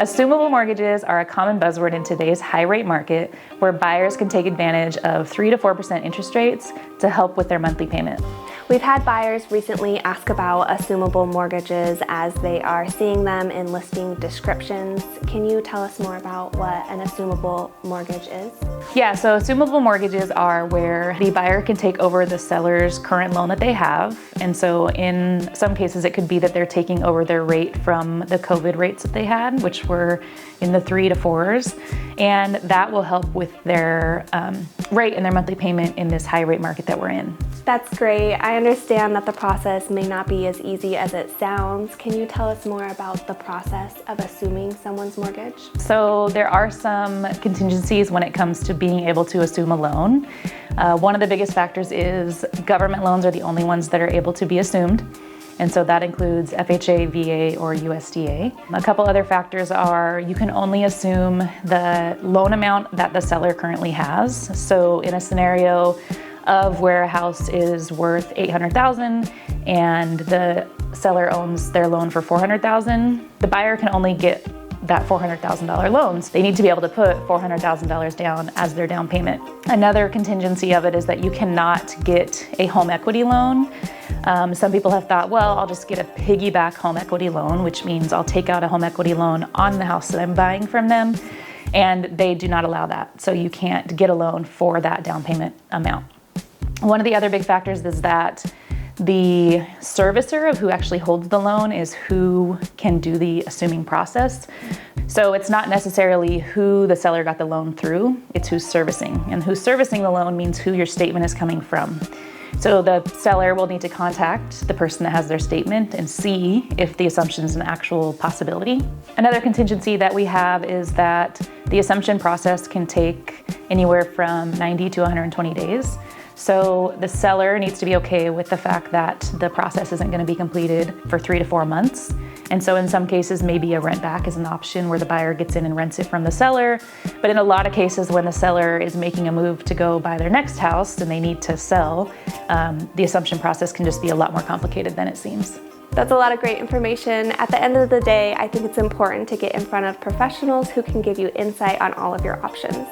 Assumable mortgages are a common buzzword in today's high-rate market where buyers can take advantage of 3 to 4% interest rates to help with their monthly payment. We've had buyers recently ask about assumable mortgages as they are seeing them in listing descriptions. Can you tell us more about what an assumable mortgage is? Yeah, so assumable mortgages are where the buyer can take over the seller's current loan that they have. And so in some cases, it could be that they're taking over their rate from the COVID rates that they had, which were in the 3 to 4s. And that will help with their rate and their monthly payment in this high rate market that we're in. That's great. I understand that the process may not be as easy as it sounds. Can you tell us more about the process of assuming someone's mortgage? So there are some contingencies when it comes to being able to assume a loan. One of the biggest factors is government loans are the only ones that are able to be assumed. And so that includes FHA, VA, or USDA. A couple other factors are you can only assume the loan amount that the seller currently has. So in a scenario of where a house is worth $800,000 and the seller owns their loan for $400,000, the buyer can only get that $400,000 loans. They need to be able to put $400,000 down as their down payment. Another contingency of it is that you cannot get a home equity loan. Some people have thought, well, I'll just get a piggyback home equity loan, which means I'll take out a home equity loan on the house that I'm buying from them, and they do not allow that. So you can't get a loan for that down payment amount. One of the other big factors is that the servicer of who actually holds the loan is who can do the assuming process. So it's not necessarily who the seller got the loan through, it's who's servicing. And who's servicing the loan means who your statement is coming from. So the seller will need to contact the person that has their statement and see if the assumption is an actual possibility. Another contingency that we have is that the assumption process can take anywhere from 90 to 120 days. So the seller needs to be okay with the fact that the process isn't going to be completed for 3 to 4 months. And so in some cases, maybe a rent back is an option where the buyer gets in and rents it from the seller. But in a lot of cases, when the seller is making a move to go buy their next house and they need to sell, the assumption process can just be a lot more complicated than it seems. That's a lot of great information. At the end of the day, I think it's important to get in front of professionals who can give you insight on all of your options.